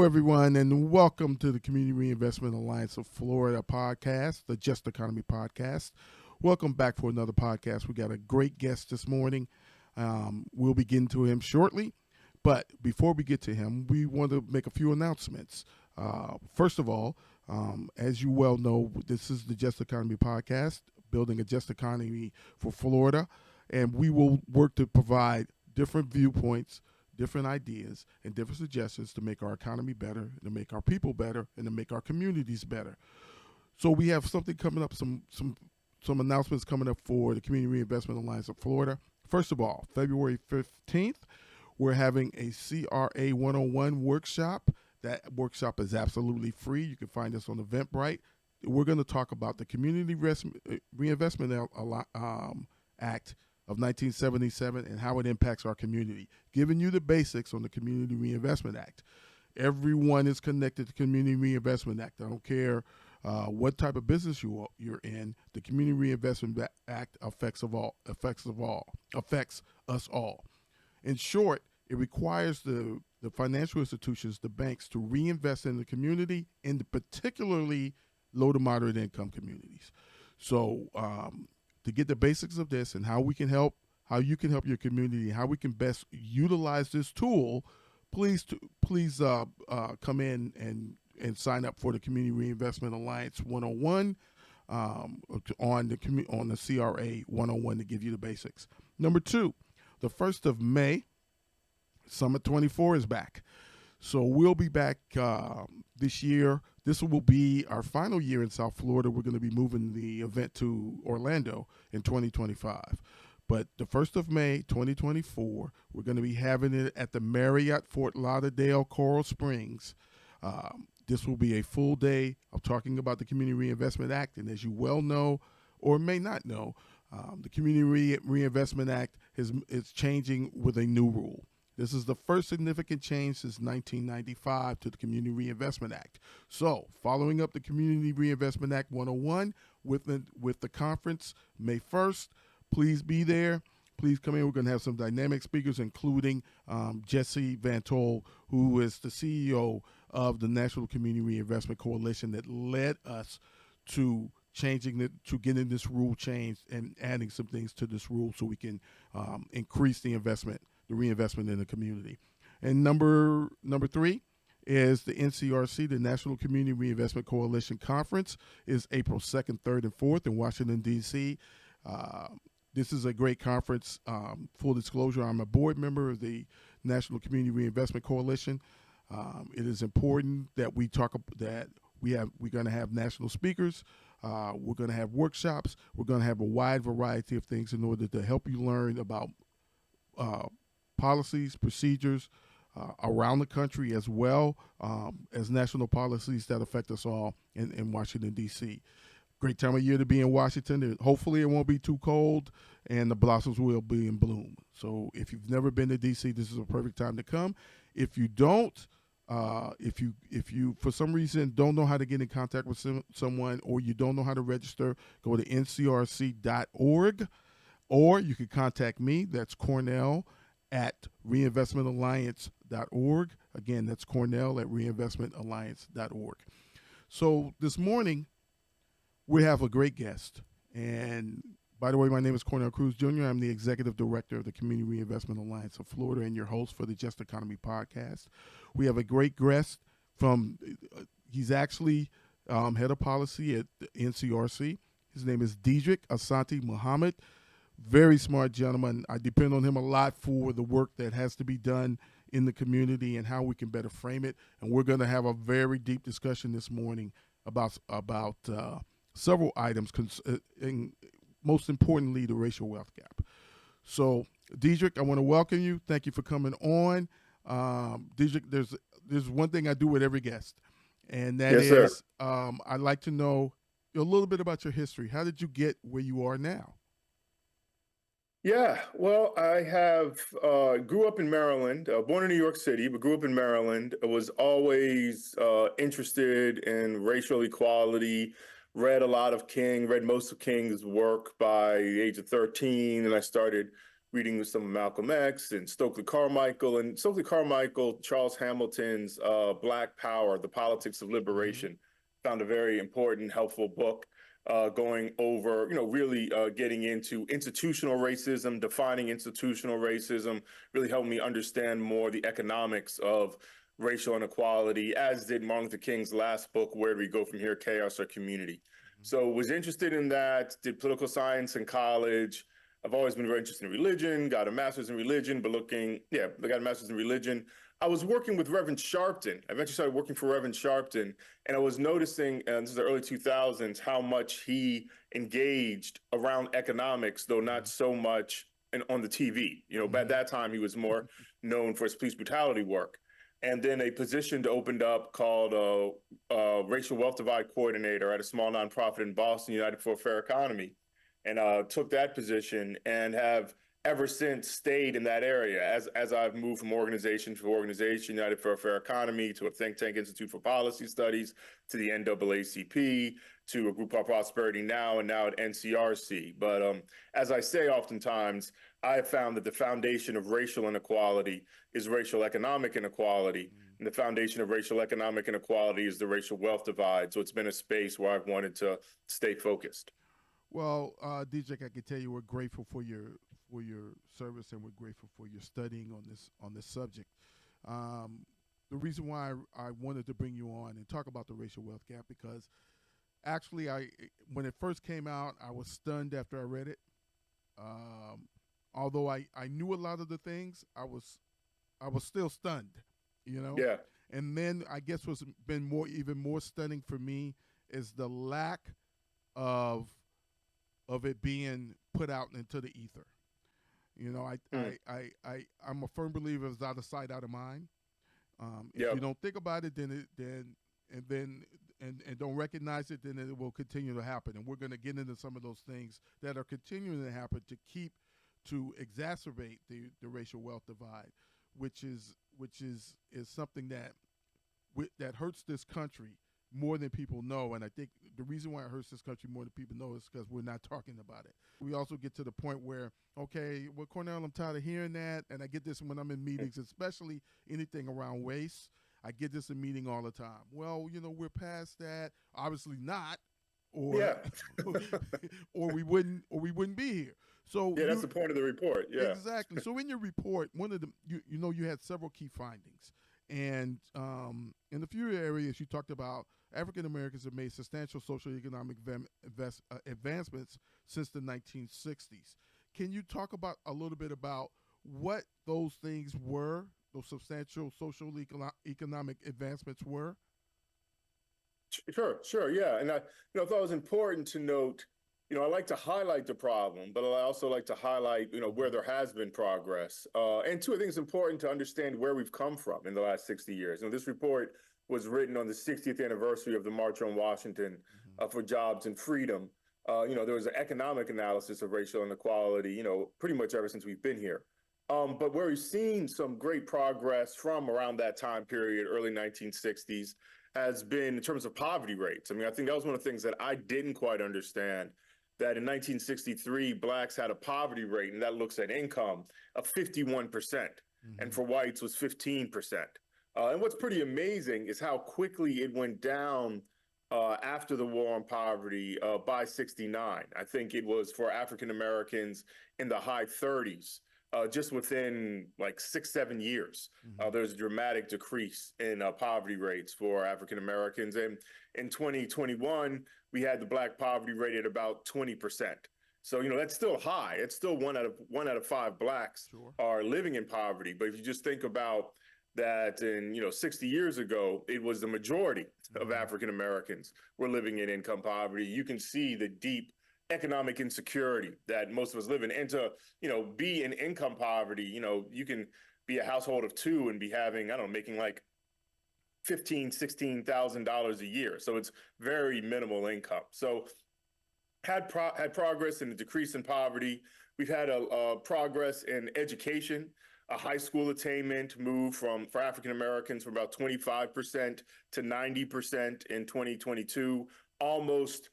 Hello, everyone, and welcome to the Community Reinvestment Alliance of Florida podcast, the Just Economy podcast. Welcome back for another podcast. We got a great guest this morning. We'll be getting to him shortly, but before we get to him, we want to make a few announcements. First of all, as you well know, this is the Just Economy podcast, building a just economy for Florida, and we will work to provide different viewpoints, different ideas, and different suggestions to make our economy better, to make our people better, and to make our communities better. So we have something coming up, some announcements coming up for the Community Reinvestment Alliance of Florida. First of all, February 15th, we're having a CRA 101 workshop. That workshop is absolutely free. You can find us on Eventbrite. We're going to talk about the Community Reinvestment Act of 1977 and how it impacts our community, giving you the basics on the Community Reinvestment Act. Everyone is connected to the Community Reinvestment Act. I don't care what type of business you're in. The Community Reinvestment Act affects us all. In short, it requires the financial institutions, the banks, to reinvest in the community, in particularly low to moderate income communities. So to get the basics of this and how we can help, how you can help your community, how we can best utilize this tool, please come in and sign up for the Community Reinvestment Alliance 101 on the CRA 101 to give you the basics. Number two, the 1st of May, Summit 24 is back. So we'll be back this year. This will be our final year in South Florida. We're going to be moving the event to Orlando in 2025. But the 1st of May, 2024, we're going to be having it at the Marriott Fort Lauderdale Coral Springs. This will be a full day of talking about the Community Reinvestment Act. And as you well know, or may not know, the Community Reinvestment Act is changing with a new rule. This is the first significant change since 1995 to the Community Reinvestment Act. So, following up the Community Reinvestment Act 101 with the conference May 1st, please be there. Please come in. We're going to have some dynamic speakers, including Jesse Van Tol, who is the CEO of the National Community Reinvestment Coalition that led us to getting this rule changed and adding some things to this rule so we can increase the reinvestment in the community. And number three is the NCRC, the National Community Reinvestment Coalition Conference, is April 2nd, 3rd, and 4th in Washington, D.C. This is a great conference. Full disclosure, I'm a board member of the National Community Reinvestment Coalition. It is important that we're going to have national speakers. We're going to have workshops. We're going to have a wide variety of things in order to help you learn about policies, procedures around the country, as well as national policies that affect us all in Washington, D.C. Great time of year to be in Washington. Hopefully it won't be too cold and the blossoms will be in bloom. So if you've never been to D.C., this is a perfect time to come. If you don't, if you for some reason don't know how to get in contact with someone, or you don't know how to register, go to ncrc.org, or you can contact me. That's Cornell at reinvestmentalliance.org. Again, that's Cornell at reinvestmentalliance.org. So this morning, we have a great guest. And by the way, my name is Cornell Cruz Jr. I'm the Executive Director of the Community Reinvestment Alliance of Florida and your host for the Just Economy podcast. We have a great guest he's actually head of policy at the NCRC. His name is Dedrick Asante-Muhammad. Very smart gentleman. I depend on him a lot for the work that has to be done in the community and how we can better frame it. And we're going to have a very deep discussion this morning about several items, and most importantly, the racial wealth gap. So, Dedrick, I want to welcome you. Thank you for coming on. Dedrick, there's one thing I do with every guest, and that is I'd like to know a little bit about your history. How did you get where you are now? Yeah, well, I have grew up in Maryland, born in New York City, but grew up in Maryland. I was always interested in racial equality, read a lot of King, read most of King's work by the age of 13, and I started reading some of Malcolm X and Stokely Carmichael. And Stokely Carmichael, Charles Hamilton's Black Power, The Politics of Liberation, found a very important, helpful book going over, really getting into institutional racism, defining institutional racism, really helped me understand more the economics of racial inequality, as did Martin Luther King's last book, Where Do We Go From Here, Chaos or Community? So was interested in that, did political science in college. I've always been very interested in religion, got a master's in religion, but I got a master's in religion. I was working with Reverend Sharpton. I eventually started working for Reverend Sharpton, and I was noticing, and this is the early 2000s, how much he engaged around economics, though not so much on the TV. By that time, he was more known for his police brutality work. And then a position opened up called Racial Wealth Divide Coordinator at a small nonprofit in Boston, United for a Fair Economy, and took that position and have ever since stayed in that area as I've moved from organization to organization, United for a Fair Economy, to a think tank, Institute for Policy Studies, to the NAACP, to a group called Prosperity Now, and now at NCRC. But as I say oftentimes, I have found that the foundation of racial inequality is racial economic inequality, and the foundation of racial economic inequality is the racial wealth divide. So it's been a space where I've wanted to stay focused. Well, Dedrick, I can tell you we're grateful for your service, and we're grateful for your studying on this subject. The reason why I wanted to bring you on and talk about the racial wealth gap, because actually, when it first came out, I was stunned after I read it. Although I knew a lot of the things, I was still stunned, Yeah. And then I guess what's been even more stunning for me is the lack of it being put out into the ether. I'm a firm believer it's out of sight, out of mind. If you don't think about it, then don't recognize it, then it will continue to happen. And we're going to get into some of those things that are continuing to happen to exacerbate the racial wealth divide, which is something that hurts this country more than people know. And I think the reason why it hurts this country more than people know is because we're not talking about it. We also get to the point where, okay, well, Cornell, I'm tired of hearing that. And I get this when I'm in meetings, especially anything around race. I get this in meeting all the time. Well, we're past that. Obviously not. Or or we wouldn't be here. So that's the point of the report. Yeah, exactly. So in your report, one of the you had several key findings, and in a few areas you talked about African Americans have made substantial socioeconomic advancements since the 1960s. Can you talk about a little bit about what those things were? Those substantial social economic advancements were? Sure, yeah. And I thought it was important to note, I like to highlight the problem, but I also like to highlight, where there has been progress. And two, I think it's important to understand where we've come from in the last 60 years. This report was written on the 60th anniversary of the March on Washington for Jobs and Freedom. There was an economic analysis of racial inequality, pretty much ever since we've been here. But where we've seen some great progress from around that time period, early 1960s, has been in terms of poverty rates. I think that was one of the things that I didn't quite understand, that in 1963, Blacks had a poverty rate, and that looks at income, of 51%, and for whites was 15%. And what's pretty amazing is how quickly it went down after the war on poverty by 69. I think it was for African Americans in the high 30s. Just within like 6-7 years, there's a dramatic decrease in poverty rates for African Americans. And in 2021, we had the Black poverty rate at about 20%. So, that's still high. It's still one out of 5 Blacks are living in poverty. But if you just think about that, in 60 years ago, it was the majority of African Americans were living in income poverty. You can see the deep economic insecurity that most of us live in, and to be in income poverty, you can be a household of 2 and be having, making like $15,000-$16,000 a year. So it's very minimal income. So had progress in the decrease in poverty. We've had a progress in education. A high school attainment moved for African Americans from about 25% to 90% in 2022, almost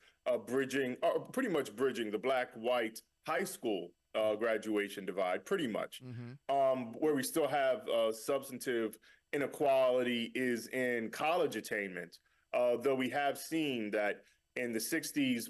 pretty much bridging the Black-white high school graduation divide, pretty much. Mm-hmm. Where we still have substantive inequality is in college attainment, though we have seen that in the 60s,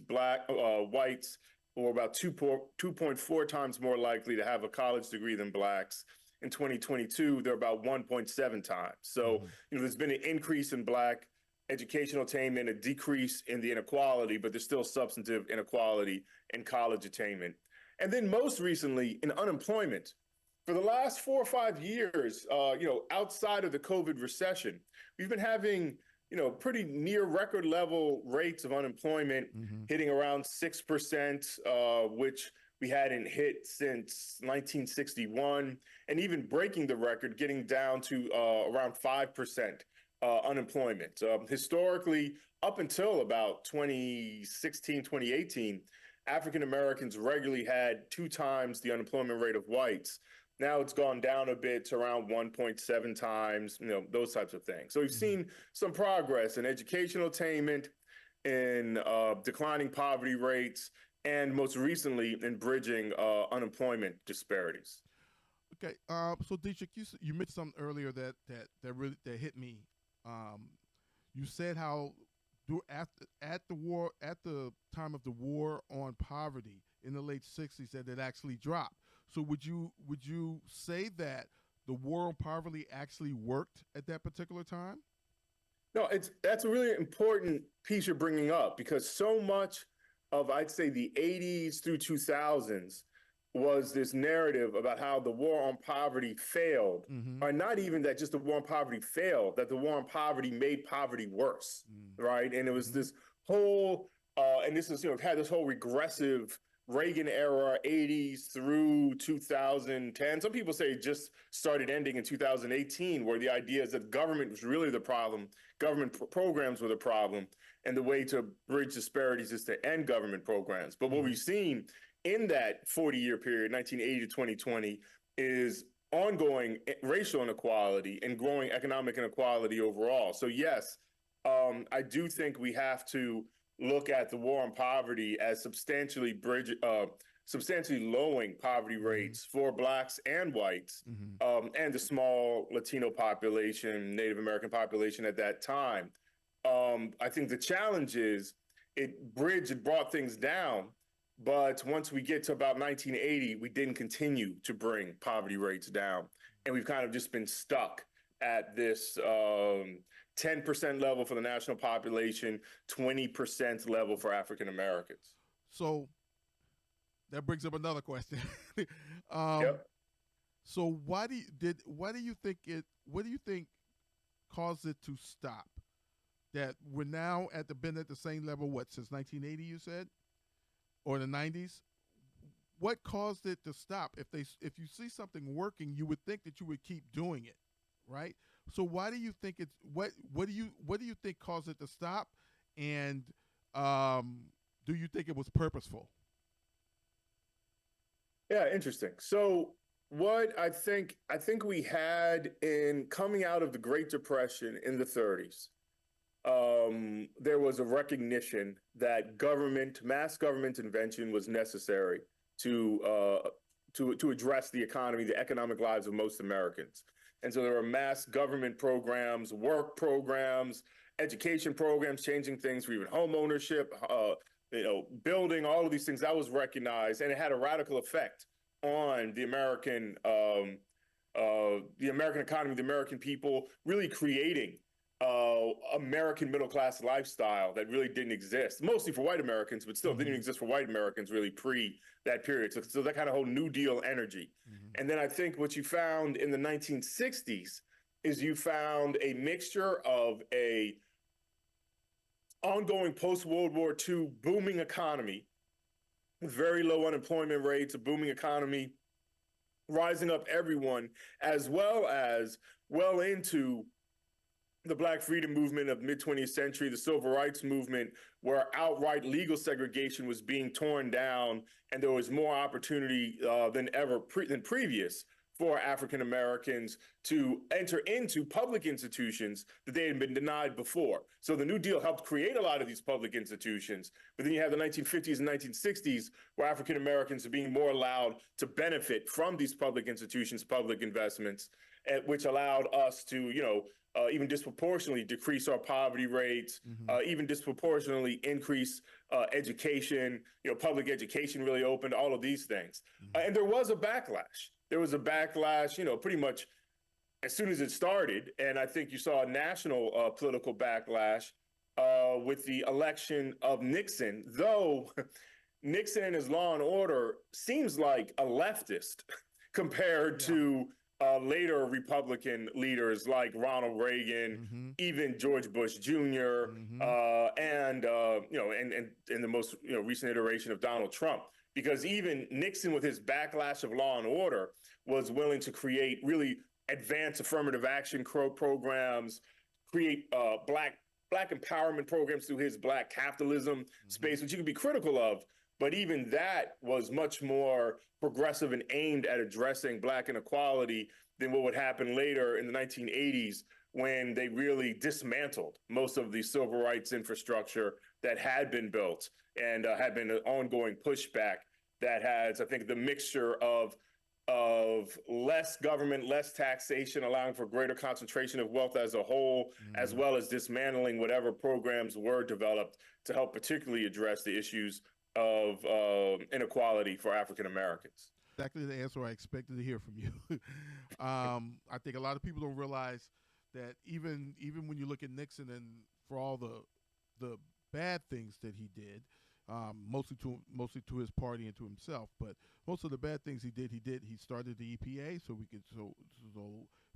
whites were about 2.4 times more likely to have a college degree than blacks. In 2022, they're about 1.7 times. So, there's been an increase in black educational attainment, a decrease in the inequality, but there's still substantive inequality in college attainment. And then most recently in unemployment. For the last 4 or 5 years, outside of the COVID recession, we've been having, pretty near record level rates of unemployment, hitting around 6%, which we hadn't hit since 1961, and even breaking the record, getting down to around 5% unemployment. Historically, up until about 2016, 2018, African Americans regularly had 2 times the unemployment rate of whites. Now it's gone down a bit to around 1.7 times, those types of things. So we've seen some progress in educational attainment, in declining poverty rates, and most recently in bridging unemployment disparities. Okay, so Dedrick, you mentioned something earlier that really hit me. You said how at the time of the war on poverty in the late 60s that it actually dropped. So would you say that the war on poverty actually worked at that particular time? No, that's a really important piece you're bringing up, because so much of, I'd say, the 80s through 2000s was this narrative about how the war on poverty failed, or not even that just the war on poverty failed, that the war on poverty made poverty worse, right? And it was this whole, and this is, had this whole regressive Reagan era, 80s through 2010. Some people say it just started ending in 2018, where the idea is that government was really the problem, government programs were the problem, and the way to bridge disparities is to end government programs. But what we've seen in that 40-year period, 1980 to 2020, is ongoing racial inequality and growing economic inequality overall. So yes, I do think we have to look at the war on poverty as substantially lowering poverty rates for blacks and whites, and the small Latino population, Native American population at that time. I think the challenge is it brought things down. But once we get to about 1980, we didn't continue to bring poverty rates down. And we've kind of just been stuck at this 10% level for the national population, 20% level for African Americans. So that brings up another question. Yep. So what do you think caused it to stop? That we're now been at the same level, since 1980, you said? Or the 90s? What caused it to stop? If you see something working, you would think that you would keep doing it, right? So why do you think what do you think caused it to stop? And do you think it was purposeful? Yeah, interesting. So what I think we had in coming out of the Great Depression in the 30s, there was a recognition that mass government intervention was necessary to address the economy, the economic lives of most Americans. And so there were mass government programs, work programs, education programs, changing things for even home ownership, building, all of these things. That was recognized, and it had a radical effect on the American economy, the American people, really creating American middle-class lifestyle that really didn't exist, mostly for white Americans, but still didn't exist for white Americans really pre that period. So that kind of whole New Deal energy. And then I think what you found in the 1960s is you found a mixture of a ongoing post-World War II booming economy with very low unemployment rates, a booming economy, rising up everyone, as well as well into the Black freedom movement of mid-20th century, the civil rights movement, where outright legal segregation was being torn down, and there was more opportunity than previous for African Americans to enter into public institutions that they had been denied before. So the New Deal helped create a lot of these public institutions. But then you have the 1950s and 1960s where African Americans are being more allowed to benefit from these public institutions, public investments, which allowed us to, even disproportionately decrease our poverty rates, even disproportionately increase education. Public education really opened all of these things. And there was a backlash. There was a backlash, pretty much as soon as it started. And I think you saw a national political backlash with the election of Nixon, though Nixon and his law and order seems like a leftist compared to later Republican leaders like Ronald Reagan, even George Bush Jr., and the most recent iteration of Donald Trump. Because even Nixon, with his backlash of law and order, was willing to create really advanced affirmative action programs, create black empowerment programs through his black capitalism space, which you could be critical of. But even that was much more progressive and aimed at addressing black inequality than what would happen later in the 1980s when they really dismantled most of the civil rights infrastructure that had been built and had been an ongoing pushback that has, I think, the mixture of less government, less taxation, allowing for greater concentration of wealth as a whole, as well as dismantling whatever programs were developed to help particularly address the issues of inequality for African Americans. Exactly the answer I expected to hear from you. I think a lot of people don't realize that even when you look at Nixon and for all the bad things that he did, mostly to his party and to himself, but most of the bad things he did. He started the EPA so we could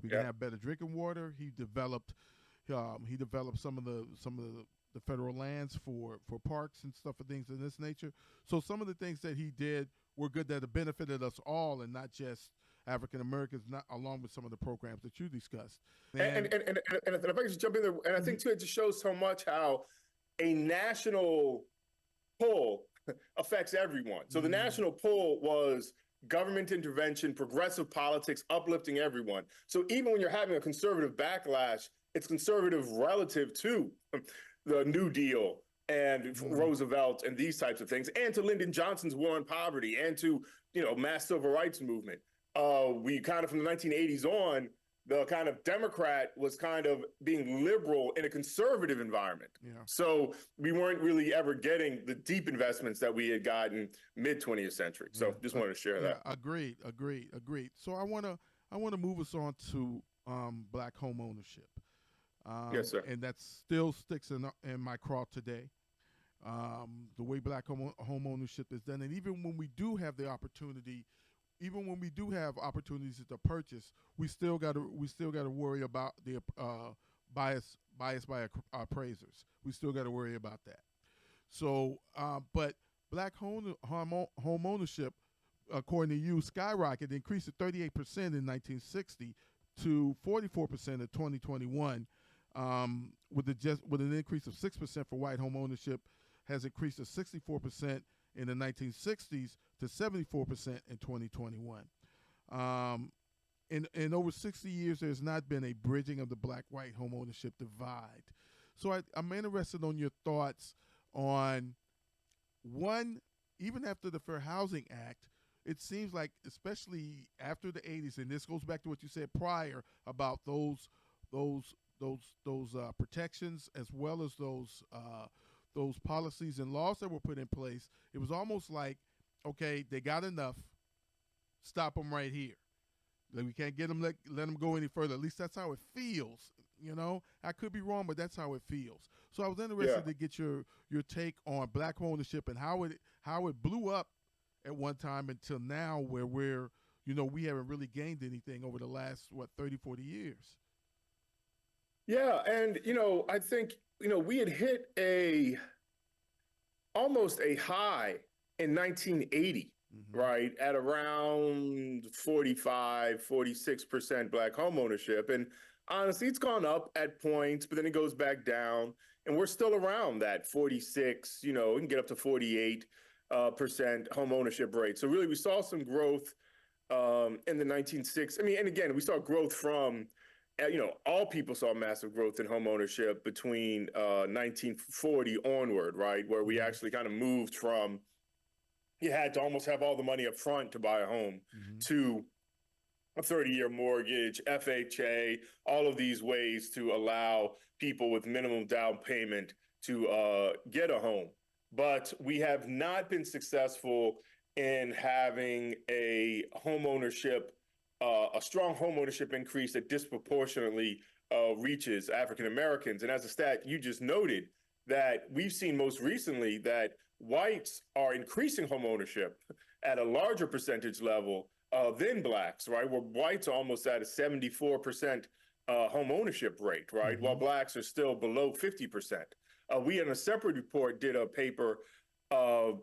can have better drinking water. He developed some of the federal lands for parks and stuff and things of this nature. So some of the things that he did were good that have benefited us all and not just African Americans, not along with some of the programs that you discussed. And if I could just jump in there, and I think too, it just shows so much how a national pull affects everyone. So the national pull was government intervention, progressive politics, uplifting everyone. So even when you're having a conservative backlash, it's conservative relative to the New Deal and Roosevelt and these types of things, and to Lyndon Johnson's war on poverty, and to mass civil rights movement. We kind of from the 1980s on, the kind of Democrat was kind of being liberal in a conservative environment. So we weren't really ever getting the deep investments that we had gotten mid 20th century. So just wanted to share that. Agreed. So I want to move us on to black home ownership. Yes, sir. And that still sticks in my craw today. The way black home ownership is done, and even when we do have the opportunity, even when we do have opportunities to purchase, we still got to worry about the bias by appraisers. We still got to worry about that. So, but black home ownership, according to you, skyrocketed, increased to 38% in 1960 to 44% in 2021, with an increase of 6% for white home ownership, has increased to 64% in the 1960s to 74% in 2021. In over 60 years, there's not been a bridging of the black-white home ownership divide. So I'm interested on your thoughts on, one, even after the Fair Housing Act, it seems like, especially after the 80s, and this goes back to what you said prior about those protections, as well as those policies and laws that were put in place, it was almost like, okay, they got enough, stop them right here. Like, we can't get them, let them go any further. At least that's how it feels. I could be wrong, but that's how it feels. So I was interested to get your take on black ownership and how it blew up at one time until now, where we haven't really gained anything over the last 30, 40 years. Yeah, and I think we had hit almost a high in 1980. Right, at around 46% black home ownership. And honestly, it's gone up at points, but then it goes back down. And we're still around that 46, we can get up to 48% home ownership rate. So really, we saw some growth in the 1960s. I mean, and again, we saw growth from, all people saw massive growth in home ownership between 1940 onward, right? Where we actually kind of moved from, you had to almost have all the money up front to buy a home to a 30-year mortgage, FHA, all of these ways to allow people with minimum down payment to get a home. But we have not been successful in having a home ownership, a strong home ownership increase that disproportionately reaches African Americans. And as a stat, you just noted that we've seen most recently that whites are increasing home ownership at a larger percentage level than blacks, right? Where whites are almost at a 74% home ownership rate, right? While blacks are still below 50%. We, in a separate report, did a paper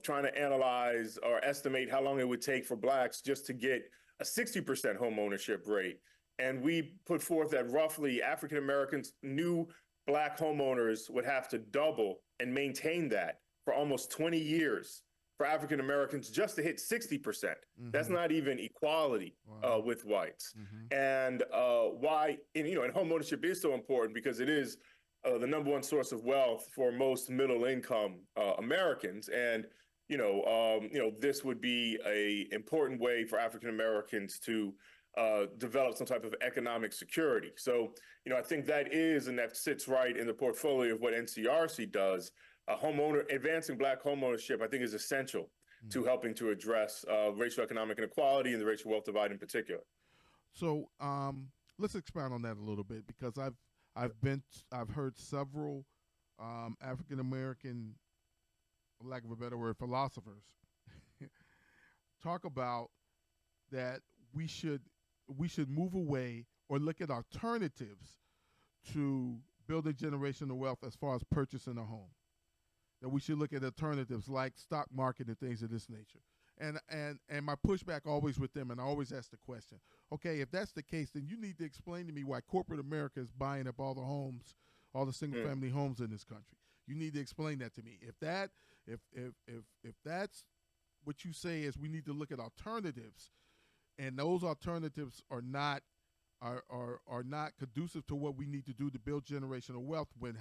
trying to analyze or estimate how long it would take for blacks just to get a 60% home ownership rate. And we put forth that roughly African Americans, new black homeowners, would have to double and maintain that for almost 20 years for African Americans just to hit 60%. That's not even equality with whites. And why, and home ownership is so important because it is the number one source of wealth for most middle income Americans. And, this would be an important way for African Americans to develop some type of economic security. So, I think that is, and that sits right in the portfolio of what NCRC does. Advancing black homeownership, I think, is essential to helping to address racial economic inequality and the racial wealth divide in particular. So let's expound on that a little bit, because I've heard several African American, for lack of a better word, philosophers talk about that we should move away or look at alternatives to building generational wealth as far as purchasing a home. That we should look at alternatives like stock market and things of this nature. And my pushback always with them, and I always ask the question, okay, if that's the case, then you need to explain to me why corporate America is buying up all the homes, all the single family homes in this country. You need to explain that to me. If that's what you say is we need to look at alternatives, and those alternatives are not conducive to what we need to do to build generational wealth, when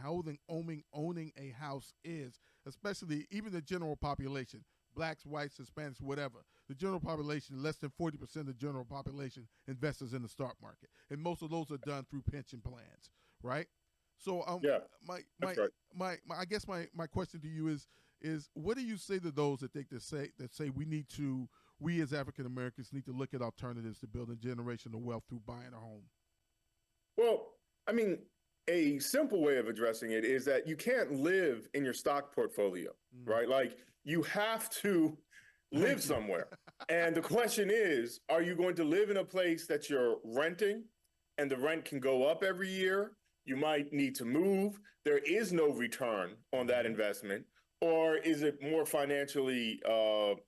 owning a house is, especially even the general population, blacks, whites, Hispanics, whatever, the general population, less than 40% of the general population invests in the stock market. And most of those are done through pension plans, right? So I guess my question to you is what do you say to those that say we as African Americans need to look at alternatives to building generational wealth through buying a home? Well, I mean, a simple way of addressing it is that you can't live in your stock portfolio, right? Like, you have to live somewhere. And the question is, are you going to live in a place that you're renting and the rent can go up every year? You might need to move. There is no return on that investment. Or is it more financially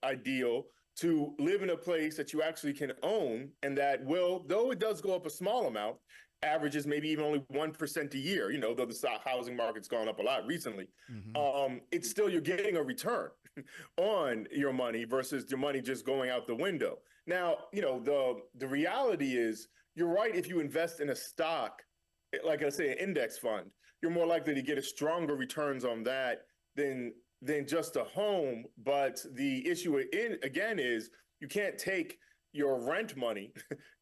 ideal to live in a place that you actually can own, and that will, though it does go up a small amount, averages maybe even only 1% a year, though the housing market's gone up a lot recently, it's still, you're getting a return on your money versus your money just going out the window. Now, the reality is, you're right, if you invest in a stock, like I say, an index fund, you're more likely to get a stronger returns on that than just a home. But the issue again is, you can't take your rent money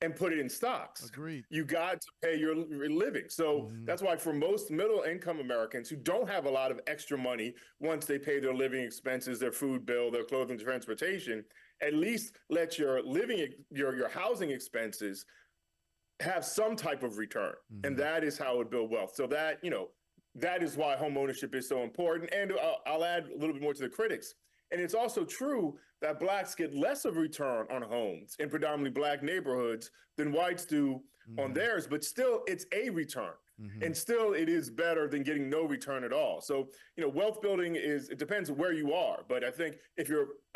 and put it in stocks. Agreed. You got to pay your living. So that's why for most middle income Americans who don't have a lot of extra money, once they pay their living expenses, their food bill, their clothing, transportation, at least let your your housing expenses have some type of return. And that is how it would build wealth. So that, that is why home ownership is so important. And I'll add a little bit more to the critics. And it's also true that blacks get less of a return on homes in predominantly black neighborhoods than whites do on theirs, but still it's a return. And still it is better than getting no return at all. So, wealth building it depends on where you are. But I think if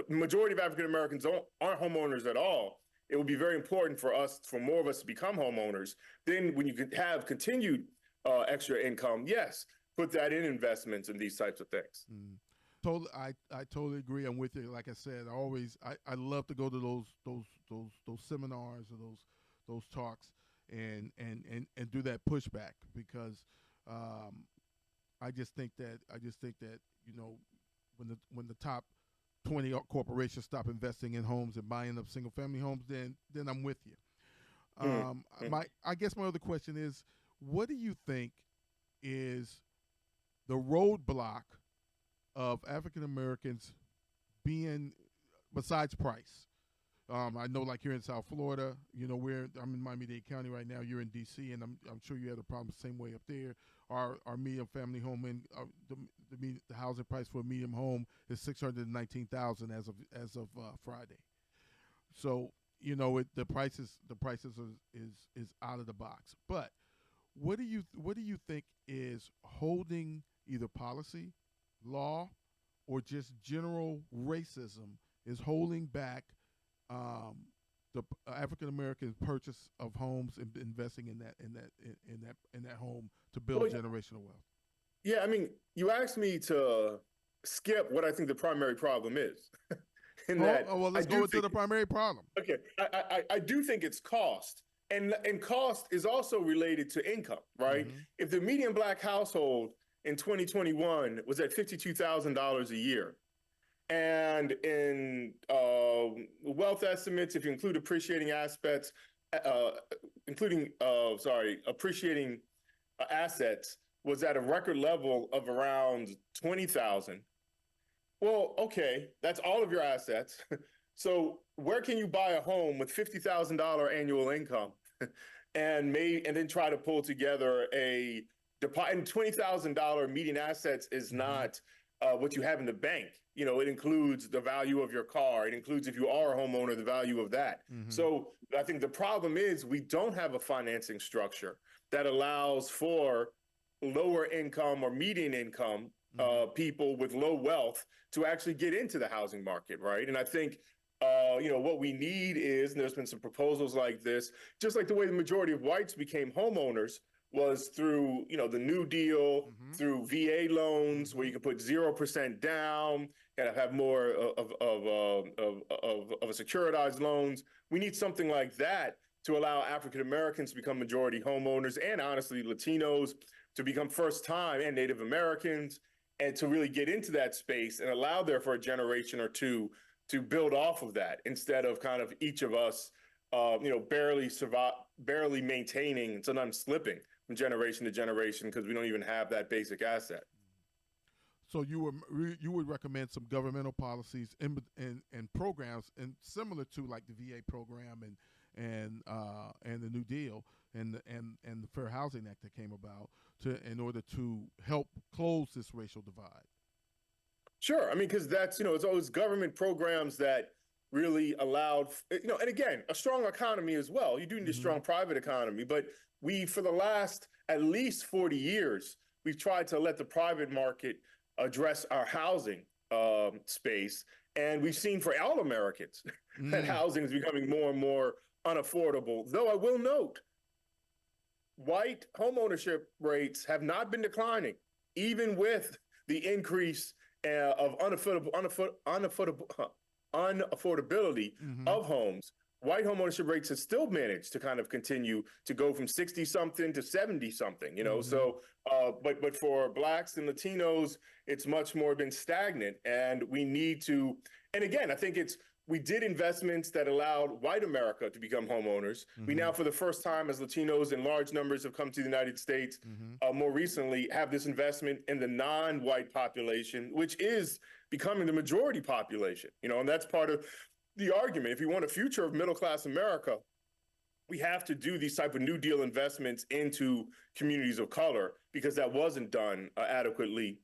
majority of African Americans aren't homeowners at all, it would be very important for more of us to become homeowners. Then when you could have continued extra income, yes, put that in investments and these types of things. I totally agree. I'm with you. Like I said, I love to go to those seminars or those talks and do that pushback because um, I just think that when the top 20 corporations stop investing in homes and buying up single family homes, then I'm with you. I guess my other question is, what do you think is the roadblock of African Americans being, besides price? I know, like here in South Florida, I'm in Miami-Dade County right now. You're in D.C., and I'm sure you had a problem the same way up there. Our medium family home the housing price for a medium home is $619,000 as of Friday. So the prices is out of the box. But what do you think is holding either policy, law, or just general racism is holding back the African American purchase of homes and investing in that home to build generational wealth? Yeah, I mean, you asked me to skip what I think the primary problem is. Well, let's go into the primary problem. Okay, I do think it's cost, and cost is also related to income, right? Mm-hmm. If the median Black household in 2021 was at $52,000 a year, and in wealth estimates, if you include appreciating aspects, appreciating assets, was at a record level of around 20,000. Well, okay, that's all of your assets. So where can you buy a home with $50,000 annual income and then try to pull together and $20,000 median assets is not what you have in the bank. It includes the value of your car. It includes, if you are a homeowner, the value of that. Mm-hmm. So I think the problem is we don't have a financing structure that allows for lower income or median income people with low wealth to actually get into the housing market, right? And I think, what we need is, and there's been some proposals like this, just like the way the majority of whites became homeowners was through, the New Deal, through VA loans, where you can put 0% down and have more of a securitized loans. We need something like that to allow African Americans to become majority homeowners, and honestly, Latinos to become first time, and Native Americans, and to really get into that space and allow there for a generation or two to build off of that, instead of kind of each of us, barely maintaining and sometimes slipping from generation to generation because we don't even have that basic asset. So you would recommend some governmental policies and programs, and similar to like the VA program and the New Deal and the Fair Housing Act that came about in order to help close this racial divide. Sure, I mean, because that's it's always government programs that really allowed and again, a strong economy as well. You do need a strong private economy, but we, for the last at least 40 years, we've tried to let the private market address our housing space. And we've seen for all Americans that housing is becoming more and more unaffordable. Though I will note, white homeownership rates have not been declining, even with the increase of unaffordability of homes. White homeownership rates have still managed to kind of continue to go from 60-something to 70-something, So, but for Blacks and Latinos, it's much more been stagnant, and we need to. And again, I think we did investments that allowed white America to become homeowners. We now, for the first time, as Latinos in large numbers have come to the United States, more recently, have this investment in the non-white population, which is becoming the majority population, and that's part of the argument. If you want a future of middle-class America, we have to do these type of New Deal investments into communities of color, because that wasn't done adequately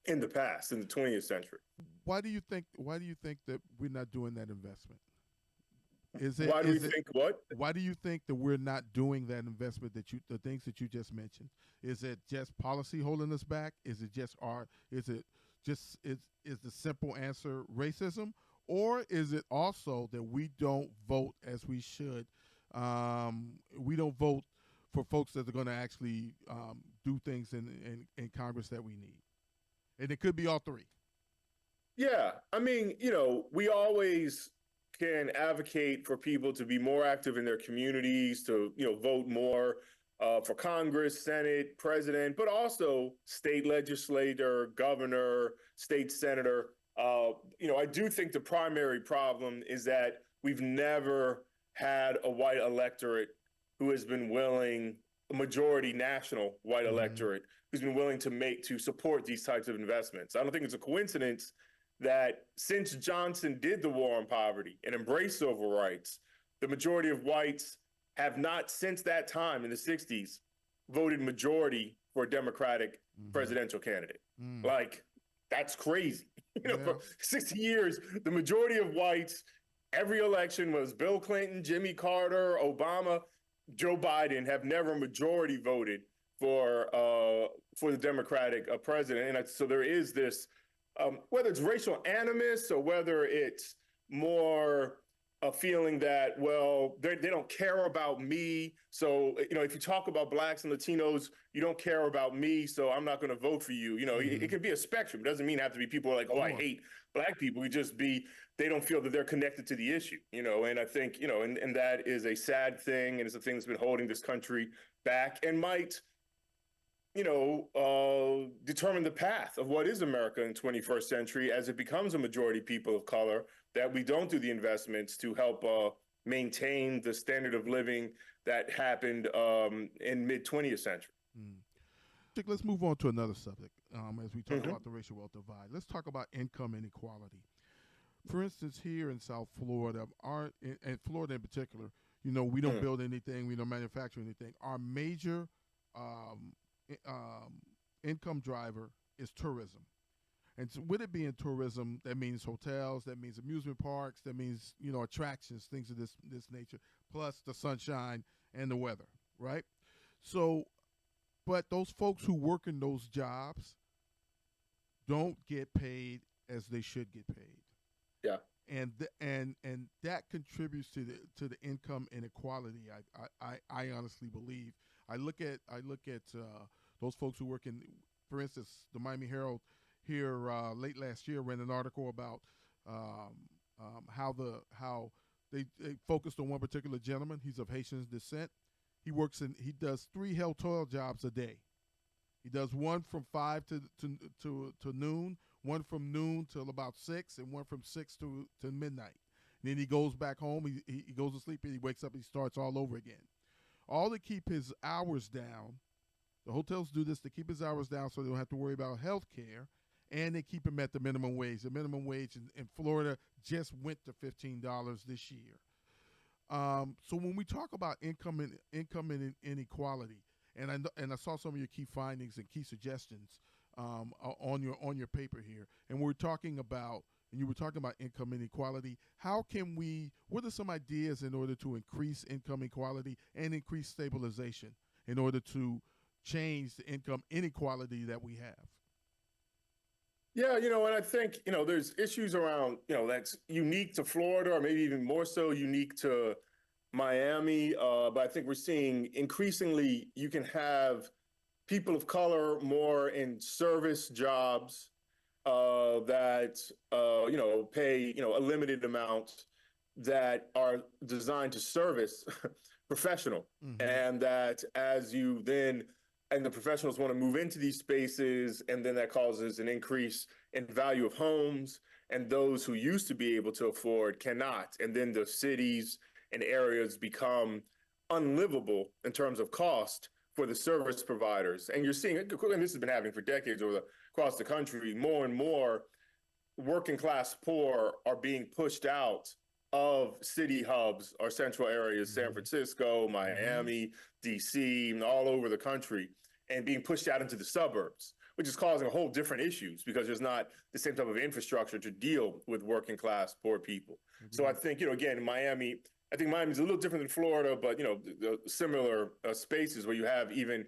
in the past, in the 20th century. Why do you think that we're not doing that investment? Why do you think that we're not doing that investment, the things that you just mentioned? Is it just policy holding us back? Is it just is the simple answer racism? Or is it also that we don't vote as we should? We don't vote for folks that are going to actually do things in Congress that we need. And it could be all three. Yeah, I mean, we always can advocate for people to be more active in their communities, to, vote more for Congress, Senate, president, but also state legislator, governor, state senator. I do think the primary problem is that we've never had a white electorate who has been willing, a majority national white electorate, who's been willing to support these types of investments. I don't think it's a coincidence that since Johnson did the war on poverty and embraced civil rights, the majority of whites have not since that time in the 60s voted majority for a Democratic presidential candidate. Like, that's crazy. For 60 years, the majority of whites, every election was Bill Clinton, Jimmy Carter, Obama, Joe Biden, have never majority voted for the Democratic president. And so there is this, whether it's racial animus or whether it's more a feeling that, well, they don't care about me. So, if you talk about blacks and Latinos, you don't care about me, so I'm not going to vote for you. It can be a spectrum. It doesn't mean have to be people like, oh, I hate black people. It just be, they don't feel that they're connected to the issue, and I think, and that is a sad thing. And it's a thing that's been holding this country back and might, determine the path of what is America in the 21st century as it becomes a majority people of color, that we don't do the investments to help maintain the standard of living that happened in mid-20th century. Let's move on to another subject as we talk about the racial wealth divide. Let's talk about income inequality. For instance, here in South Florida, and Florida in particular, we don't build anything, we don't manufacture anything. Our major income driver is tourism. And so with it being tourism, that means hotels, that means amusement parks, that means, attractions, things of this nature, plus the sunshine and the weather, right? So, but those folks who work in those jobs don't get paid as they should get paid. Yeah. And that contributes to the income inequality. I honestly believe. I look at those folks who work in, for instance, the Miami Herald here late last year ran an article about how they focused on one particular gentleman. He's of Haitian descent. He does 3 hotel jobs a day. He does one from 5 to noon, one from noon till about 6, and one from 6 to midnight. And then he goes back home. He goes to sleep and he wakes up and he starts all over again. All to keep his hours down. The hotels do this to keep his hours down so they don't have to worry about health care, and they keep him at the minimum wage. The minimum wage in Florida just went to $15 this year. So when we talk about income inequality, and I saw some of your key findings and key suggestions on your paper here, and you were talking about income inequality. What are some ideas in order to increase income equality and increase stabilization in order to change the income inequality that we have? Yeah, and I think, there's issues around, that's unique to Florida, or maybe even more so unique to Miami. But I think we're seeing increasingly you can have people of color more in service jobs that, pay, a limited amount, that are designed to service professional. And that and the professionals want to move into these spaces, and then that causes an increase in value of homes, and those who used to be able to afford cannot. And then the cities and areas become unlivable in terms of cost for the service providers. And you're seeing, and this has been happening for decades across the country, more and more working class poor are being pushed out of city hubs or central areas, San Francisco, Miami, DC, all over the country, and being pushed out into the suburbs, which is causing a whole different issues because there's not the same type of infrastructure to deal with working class poor people. So I think, again, Miami's a little different than Florida, but, the similar spaces where you have even,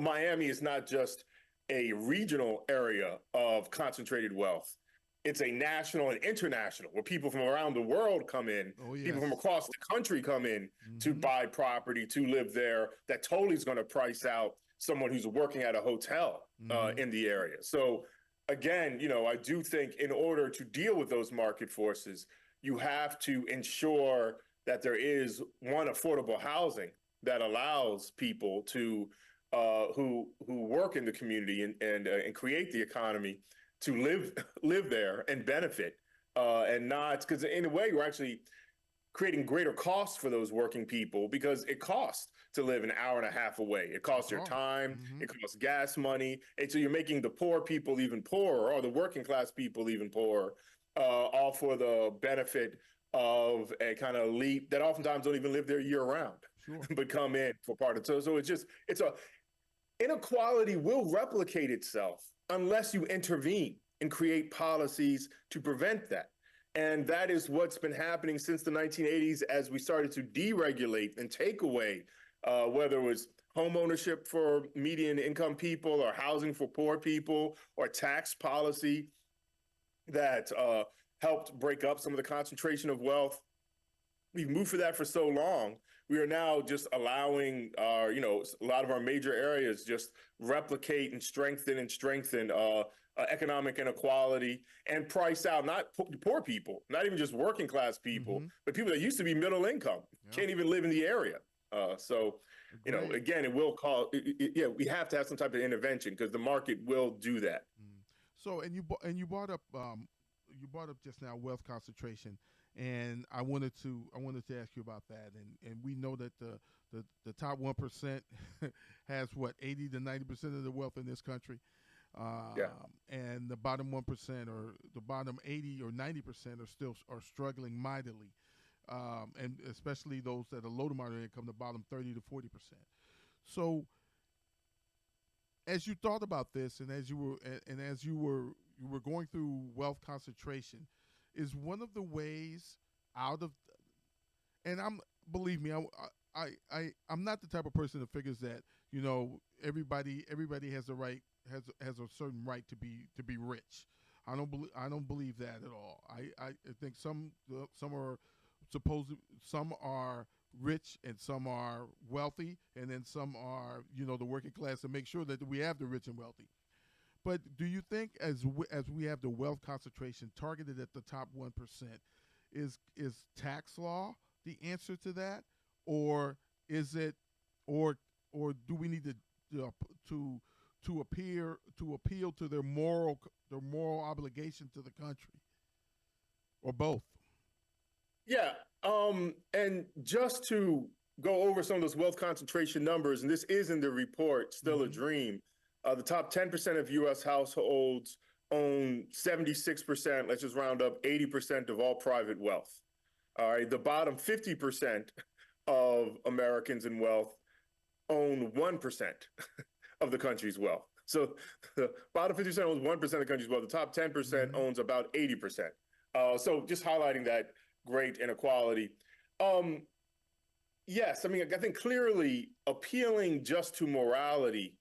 Miami is not just a regional area of concentrated wealth. It's a national and international, where people from around the world come in, people from across the country come in to buy property, to live there. That totally is going to price out someone who's working at a hotel in the area. So again, I do think in order to deal with those market forces, you have to ensure that there is one affordable housing that allows people to who work in the community and create the economy to live there and benefit, and not because in a way we're actually creating greater costs for those working people because it costs to live an hour and a half away. It costs your time, it costs gas money. And so you're making the poor people even poorer, or the working class people even poorer, all for the benefit of a kind of elite that oftentimes don't even live there year round, but come in for part of it. So inequality will replicate itself unless you intervene and create policies to prevent that. And that is what's been happening since the 1980s as we started to deregulate and take away, whether it was home ownership for median income people or housing for poor people or tax policy that helped break up some of the concentration of wealth. We've moved for that for so long. We are now just allowing a lot of our major areas just replicate and strengthen economic inequality and price out not poor people, not even just working class people, but people that used to be middle income can't even live in the area. Again, it will call. We have to have some type of intervention because the market will do that. So, and you brought up just now wealth concentration. And I wanted to ask you about that. And we know that the top 1% has what 80 to 90% of the wealth in this country, and the bottom 1% or the bottom 80 or 90% are struggling mightily, and especially those that are low to moderate income, the bottom 30 to 40%. So, as you thought about this, and as you were going through wealth concentration, is one of the ways out of, and believe me, I'm not the type of person that figures that everybody has has a certain right to be rich. I don't believe that at all. I think some are rich and some are wealthy, and then some are the working class, and make sure that we have the rich and wealthy. But do you think, as we have the wealth concentration targeted at the top 1%, is tax law the answer to that, or is it, or do we need to appeal to their moral obligation to the country, or both? Yeah, and just to go over some of those wealth concentration numbers, and this is in the report, Still a Dream. The top 10% of U.S. households own 76%, let's just round up, 80% of all private wealth. All right, the bottom 50% of Americans in wealth own 1% of the country's wealth. So the bottom 50% owns 1% of the country's wealth. The top 10% owns about 80%. So just highlighting that great inequality. Yes, I mean, I think clearly appealing just to morality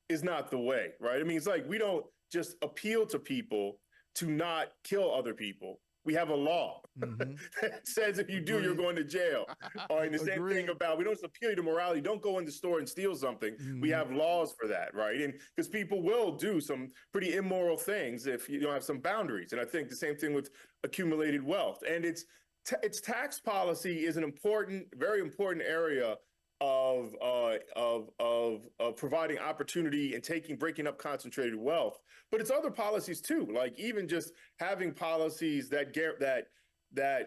is not the way, right? I mean, it's like we don't just appeal to people to not kill other people. We have a law that says if you do, you're going to jail. Or the same thing about, we don't just appeal to morality. Don't go in the store and steal something. We have laws for that, right? And because people will do some pretty immoral things if you don't have some boundaries. And I think the same thing with accumulated wealth. And it's tax policy is an important, very important area of providing opportunity and breaking up concentrated wealth, but it's other policies too, like even just having policies that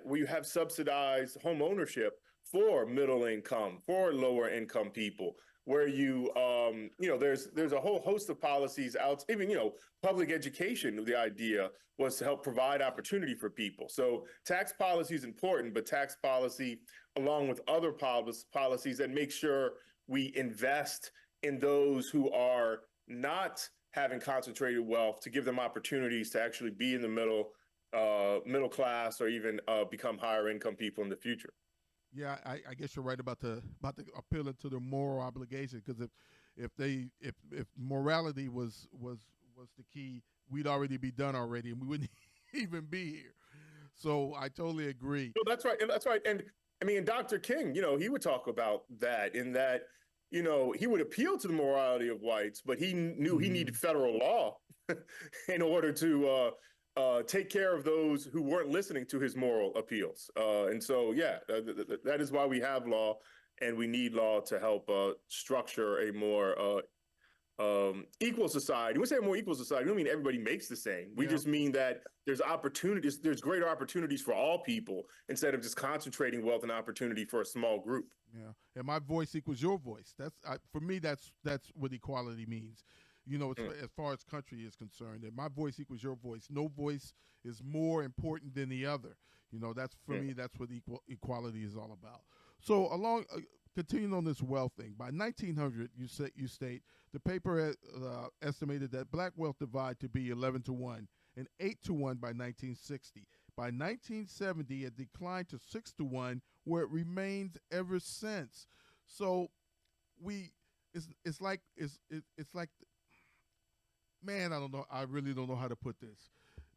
where you have subsidized home ownership for middle income, for lower income people, where there's a whole host of policies out, even public education. The idea was to help provide opportunity for people. So tax policy is important, but tax policy along with other policies that make sure we invest in those who are not having concentrated wealth, to give them opportunities to actually be in the middle class, or even become higher income people in the future. Yeah, I guess you're right about the appealing to their moral obligation, because if morality was the key, we'd already be done already, and we wouldn't even be here. So I totally agree. No, that's right, and I mean, Dr. King, he would talk about that, in that he would appeal to the morality of whites, but he knew he needed federal law in order to take care of those who weren't listening to his moral appeals. And so, yeah, that is why we have law, and we need law to help structure a more equal society. When we say a more equal society, we don't mean everybody makes the same. We just mean that there's opportunities, there's greater opportunities for all people instead of just concentrating wealth and opportunity for a small group. Yeah, and my voice equals your voice. For me, that's what equality means. As far as country is concerned, that my voice equals your voice. No voice is more important than the other. That's for me. That's what equality is all about. So continuing on this wealth thing, by 1900, you state the paper estimated that black wealth divide to be 11-1 and 8-1 by 1960. By 1970, it declined to 6-1, where it remains ever since. So it's like man, I don't know. I really don't know how to put this,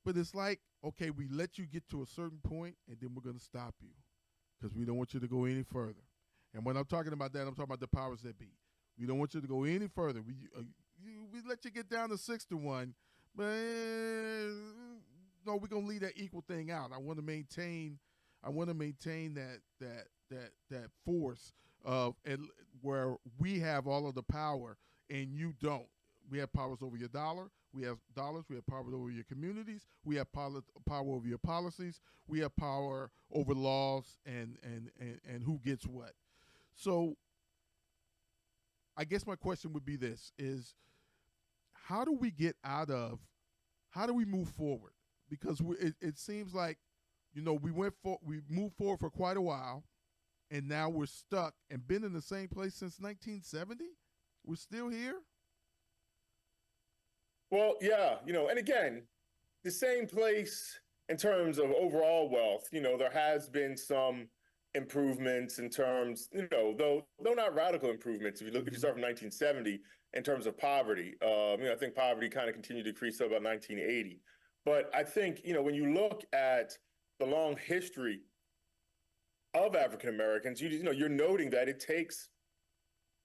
but it's like, okay, we let you get to a certain point, and then we're going to stop you because we don't want you to go any further. And when I'm talking about that, I'm talking about the powers that be. We don't want you to go any further. We let you get down to 6-1, but no, we're gonna leave that equal thing out. I want to maintain that force of where we have all of the power and you don't. We have powers over your dollar. We have dollars. We have power over your communities. We have power over your policies. We have power over laws and who gets what. So I guess my question would be this: is how do we move forward? Because it seems like, we moved forward for quite a while, and now we're stuck and been in the same place since 1970. We're still here. Well, yeah, and again, the same place in terms of overall wealth. There has been some improvements in terms, though not radical improvements. If you start from 1970 in terms of poverty, I think poverty kind of continued to decrease till about 1980. But I think, when you look at the long history of African Americans, you're noting that it takes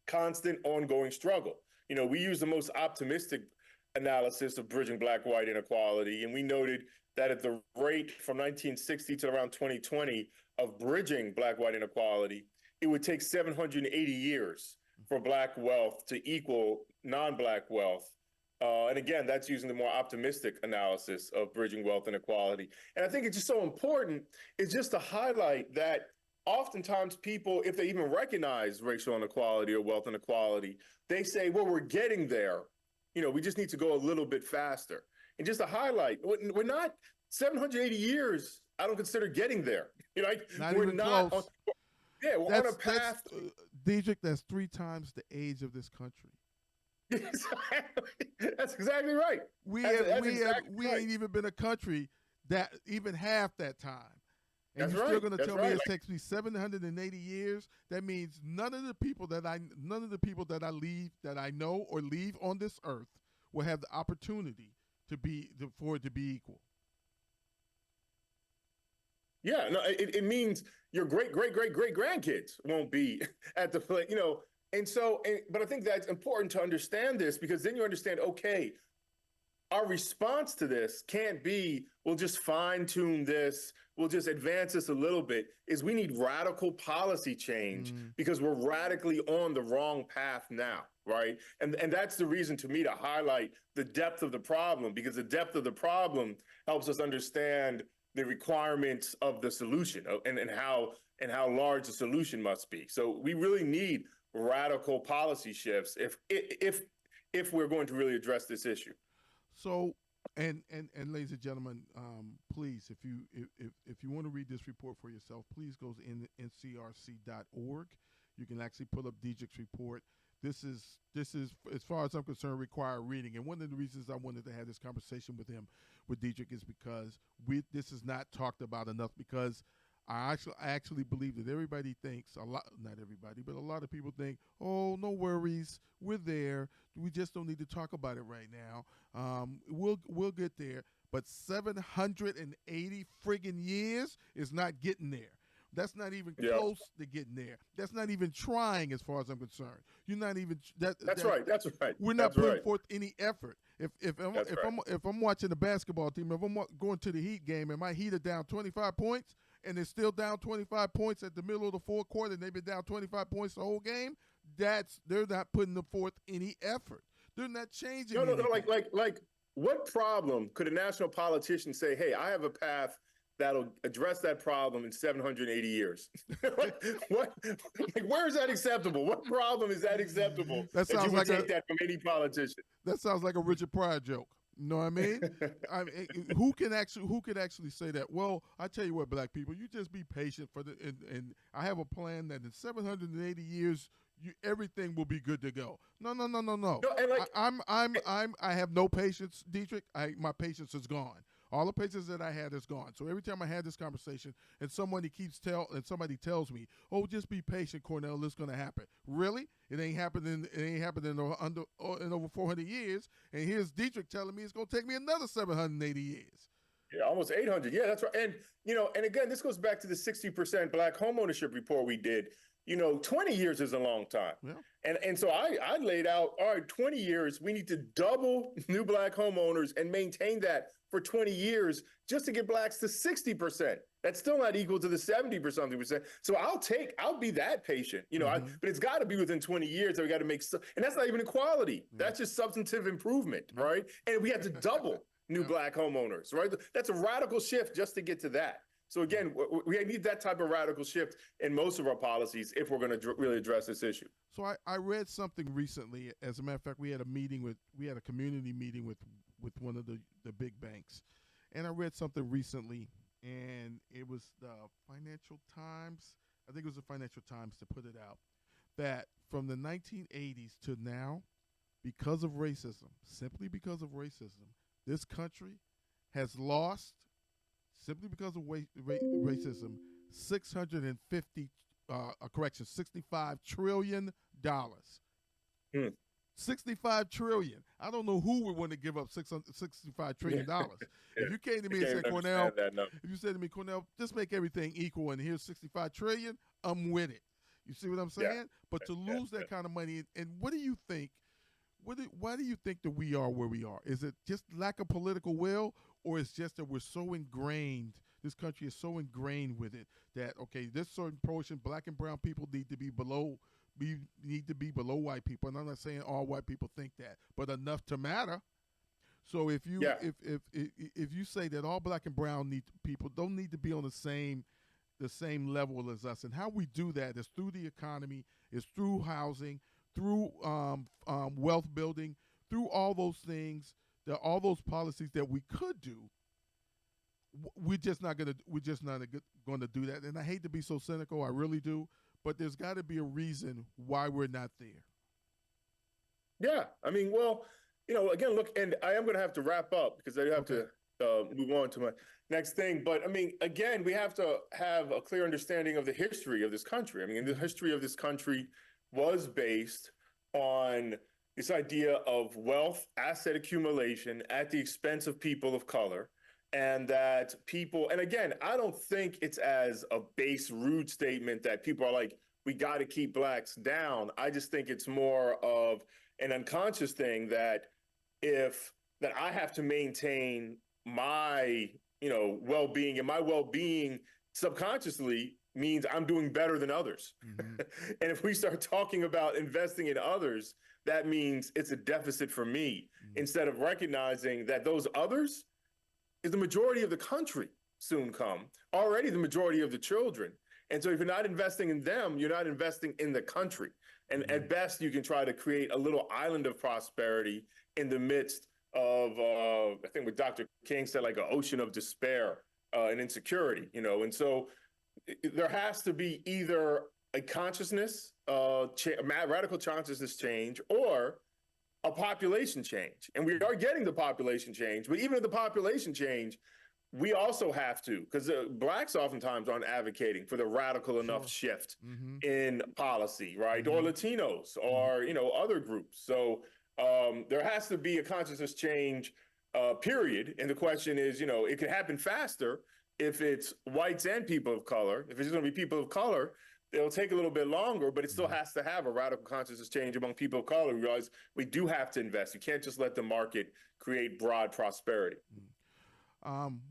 constant ongoing struggle. We use the most optimistic analysis of bridging black-white inequality, and we noted that at the rate from 1960 to around 2020 of bridging black-white inequality, it would take 780 years for black wealth to equal non-black wealth. And again, that's using the more optimistic analysis of bridging wealth inequality. And I think it's just so important is just to highlight that oftentimes people, if they even recognize racial inequality or wealth inequality, they say, well, we're getting there. We just need to go a little bit faster. And just to highlight, we're not 780 years. I don't consider getting there. Not we're even not. close. We're on a path. Dedrick, that's 3 times the age of this country. That's exactly right. We ain't even been a country that even half that time. And you're still going to tell me it takes me 780 years? That means none of the people that I know or leave on this earth will have the opportunity for it to be equal. Yeah, no, it means your great grandkids won't be at the place, And so, but I think that's important to understand this, because then you understand, okay, our response to this can't be, we'll just fine tune this, we'll just advance this a little bit. We need radical policy change because we're radically on the wrong path now, right? And that's the reason to me to highlight the depth of the problem, because the depth of the problem helps us understand the requirements of the solution and how large the solution must be. So we really need radical policy shifts if we're going to really address this issue. So, and ladies and gentlemen, please, if you want to read this report for yourself, please go to ncrc.org. You can actually pull up Dedrick's report. This is, as far as I'm concerned, required reading. And one of the reasons I wanted to have this conversation with Dedrick, is because this is not talked about enough. Because I actually believe that everybody thinks, not everybody, but a lot of people think, oh, no worries, we're there. We just don't need to talk about it right now. We'll get there. But 780 friggin' years is not getting there. That's not even Yeah. close to getting there. That's not even trying, as far as I'm concerned. You're not even That's right. That's right. We're not That's putting right. forth any effort. That's right. If I'm watching the basketball team, if I'm going to the Heat game and my Heat are down 25 points and they're still down 25 points at the middle of the fourth quarter and they've been down 25 points the whole game, they're not putting forth any effort. They're not changing. No. anything. Like, what problem could a national politician say, "Hey, I have a path that'll address that problem in 780 years"? What? Like, where is that acceptable? What problem is that acceptable? That you sounds would like take that from any politician. That sounds like a Richard Pryor joke. You know what I mean? Who could actually say that? Well, I tell you what, black people, you just be patient and I have a plan that in 780 years, everything will be good to go. No. No, and like, I have no patience, Dedrick. My patience is gone. All the patience that I had is gone. So every time I had this conversation and somebody tells me, "Oh, just be patient, Cornell, it's going to happen." Really? It ain't happening. It ain't happening in over 400 years. And here's Dedrick telling me it's going to take me another 780 years. Yeah, almost 800. Yeah, that's right. And and again, this goes back to the 60% black homeownership report we did. 20 years is a long time. Yeah. And so I laid out, all right, 20 years, we need to double new black homeowners and maintain that for 20 years just to get blacks to 60%. That's still not equal to the 70%. So I'll be that patient, but it's got to be within 20 years that we got to make, and that's not even equality. Yeah. That's just substantive improvement, right? And we have to double new black homeowners, right? That's a radical shift just to get to that. So again, we need that type of radical shift in most of our policies if we're going to really address this issue. So I read something recently. As a matter of fact, we had a community meeting with one of the big banks, and I read something recently, and it was the Financial Times. I think it was the Financial Times to put it out, that from the 1980s to now, simply because of racism, this country has lost, simply because of racism, $65 trillion. Mm. $65 trillion. I don't know who would want to give up $65 trillion. Yeah. If you came to me and said, Cornell, if you said to me, Cornell, just make everything equal and here's $65 trillion, I'm with it. You see what I'm saying? Yeah. But to lose that kind of money, and what do you think? Why do you think that we are where we are? Is it just lack of political will, or is just that we're so ingrained, this country is so ingrained with it that, okay, this certain portion, black and brown people need to be below white people. And I'm not saying all white people think that, but enough to matter. So if you if you say that all black and brown people don't need to be on the same level as us, and how we do that is through the economy, is through housing, through wealth building, through all those things, all those policies that we could do. We're just not going to do that. And I hate to be so cynical, I really do, but there's got to be a reason why we're not there. Yeah, I mean, well, again, look, and I am going to have to wrap up because I have to move on to my next thing. But I mean, again, we have to have a clear understanding of the history of this country. I mean, the history of this country was based on this idea of wealth, asset accumulation at the expense of people of color. And that people, and again, I don't think it's as a base rude statement that people are like, we got to keep blacks down. I just think it's more of an unconscious thing that I have to maintain my, well-being, and my well-being subconsciously means I'm doing better than others. Mm-hmm. And if we start talking about investing in others, that means it's a deficit for me, instead of recognizing that those others is the majority of the country soon come, already the majority of the children. And so if you're not investing in them, you're not investing in the country. And at best, you can try to create a little island of prosperity in the midst of, I think what Dr. King said, like an ocean of despair and insecurity, And so there has to be either a consciousness, radical consciousness change, or a population change. And we are getting the population change, but even with the population change, we also have to, because blacks oftentimes aren't advocating for the radical enough shift in policy, right? Or Latinos or, other groups. So there has to be a consciousness change, period. And the question is, it could happen faster if it's whites and people of color, if it's going to be people of color, it'll take a little bit longer, but it still has to have a radical consciousness change among people of color. We realize we do have to invest. We can't just let the market create broad prosperity.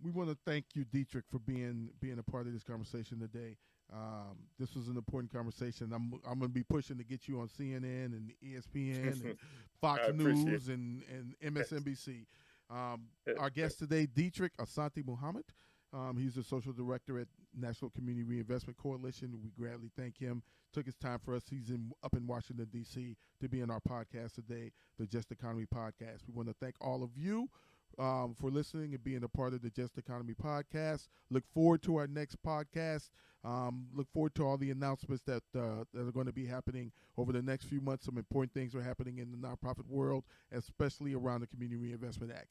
We want to thank you, Dedrick, for being a part of this conversation today. This was an important conversation. I'm going to be pushing to get you on CNN and ESPN and Fox News and MSNBC. Our guest today, Dedrick Asante-Muhammad. He's the social director at National Community Reinvestment Coalition. We gladly thank him. Took his time for us. He's up in Washington, D.C. to be on our podcast today, the Just Economy Podcast. We want to thank all of you for listening and being a part of the Just Economy Podcast. Look forward to our next podcast. Look forward to all the announcements that are going to be happening over the next few months. Some important things are happening in the nonprofit world, especially around the Community Reinvestment Act.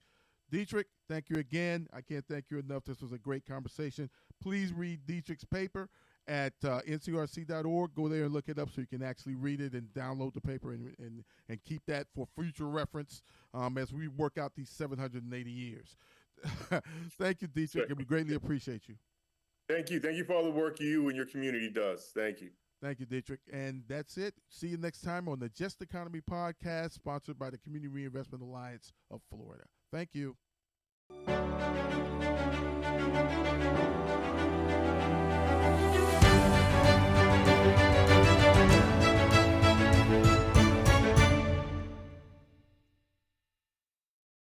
Dedrick, thank you again. I can't thank you enough. This was a great conversation. Please read Dedrick's paper at ncrc.org. Go there and look it up so you can actually read it and download the paper and keep that for future reference as we work out these 780 years. Thank you, Dedrick, and we greatly appreciate you. Thank you. Thank you for all the work you and your community does. Thank you. Thank you, Dedrick. And that's it. See you next time on the Just Economy Podcast, sponsored by the Community Reinvestment Alliance of Florida. Thank you.